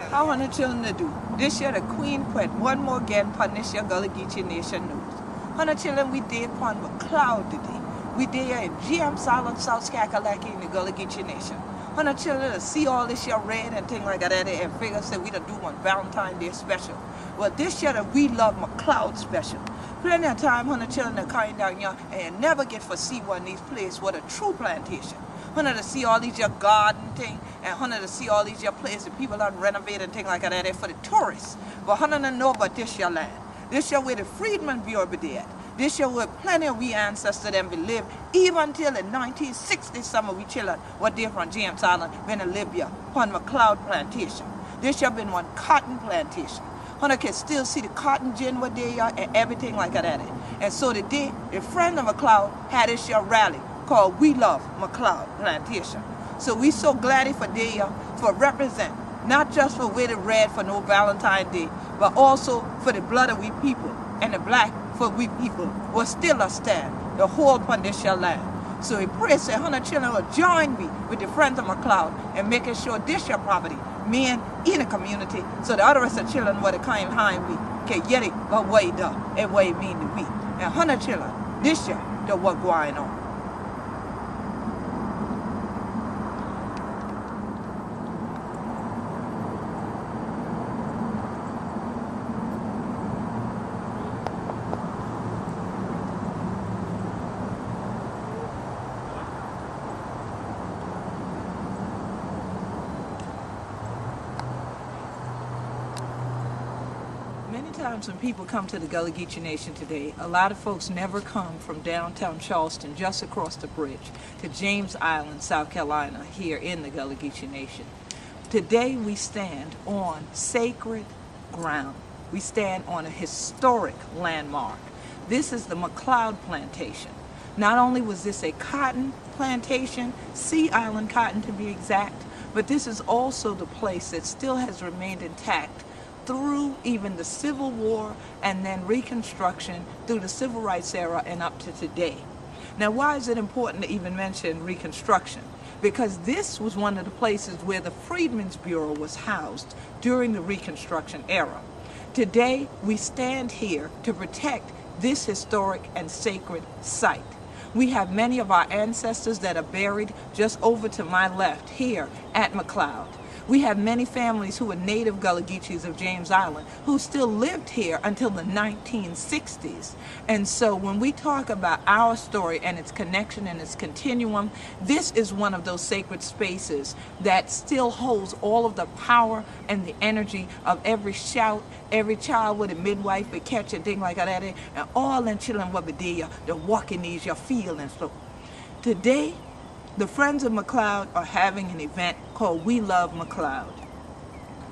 How want the children to do? This year the Queen Quet, one more again upon this year Gullah Geechee Nation News. Hundred children we did upon McLeod today. We did in James Island, South Kakalaki in the Gullah Geechee Nation. Hundred children to see all this year red and things like that and figure say we done do one Valentine Day special. Well this year the We Love McLeod special. Plenty of time hundred children to come down here and never get to see one of these places with a true plantation. Hundred to see all these your garden thing and hundred to see all these your places people are renovating and things like that for the tourists. But hundred to know about this your land. This year where the Freedmen Bureau be there. This year where plenty of we ancestors them be live even until the 1960s some of we children were there from James Island when they live here upon McLeod Plantation. This year been one cotton plantation. Hundred can still see the cotton gin were there and everything like that. And so today the friend of McLeod had this year rally called We Love McLeod Plantation. So we so glad for there for represent, not just for wear the red for no Valentine Day, but also for the blood of we people and the black for we people will still a stand, the whole upon this your land. So we pray say 100 children will join me with the friends of McLeod and making sure this your property, men in the community, so the other rest of children where they come behind me can get it but what it does and what it mean to we. And 100 children this year the what going on. Many times when people come to the Gullah Geechee Nation today, a lot of folks never come from downtown Charleston, just across the bridge, to James Island, South Carolina, here in the Gullah Geechee Nation. Today we stand on sacred ground. We stand on a historic landmark. This is the McLeod Plantation. Not only was this a cotton plantation, Sea Island cotton to be exact, but this is also the place that still has remained intact through even the Civil War and then Reconstruction through the Civil Rights era and up to today. Now why is it important to even mention Reconstruction? Because this was one of the places where the Freedmen's Bureau was housed during the Reconstruction era. Today we stand here to protect this historic and sacred site. We have many of our ancestors that are buried just over to my left here at McLeod. We have many families who are native Gullah Geechees of James Island who still lived here until the 1960s. And so when we talk about our story and its connection and its continuum, this is one of those sacred spaces that still holds all of the power and the energy of every shout, every child with a midwife would catch and thing like that, and all them children will be there, the walking these, your field and so. Today, the Friends of McLeod are having an event called We Love McLeod.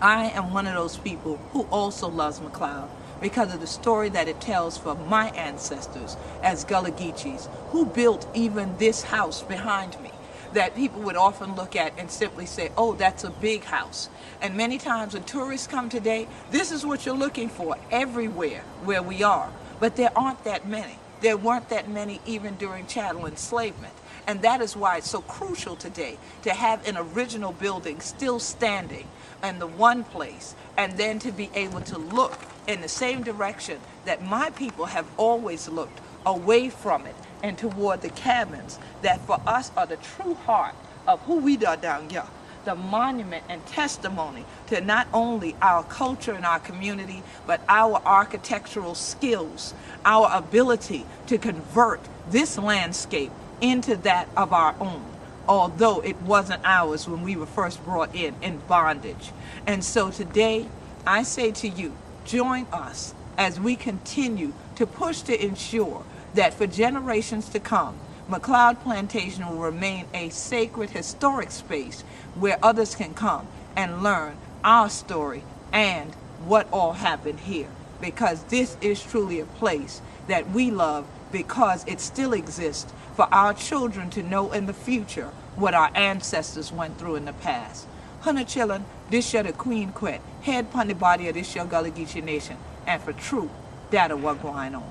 I am one of those people who also loves McLeod because of the story that it tells for my ancestors as Gullah Geechees who built even this house behind me that people would often look at and simply say, oh, that's a big house. And many times when tourists come today, this is what you're looking for everywhere where we are. But there aren't that many. There weren't that many even during chattel enslavement. And that is why it's so crucial today to have an original building still standing in the one place and then to be able to look in the same direction that my people have always looked, away from it and toward the cabins that for us are the true heart of who we are down here. The monument and testimony to not only our culture and our community, but our architectural skills, our ability to convert this landscape into that of our own, although it wasn't ours when we were first brought in bondage. And so today, I say to you, join us as we continue to push to ensure that for generations to come, McLeod Plantation will remain a sacred historic space where others can come and learn our story and what all happened here. Because this is truly a place that we love because it still exists for our children to know in the future what our ancestors went through in the past. Hunter chillin', this year the Queen Quet, head pon the body of this year Gullah Geechee Nation, and for true, that'll what Gwine on.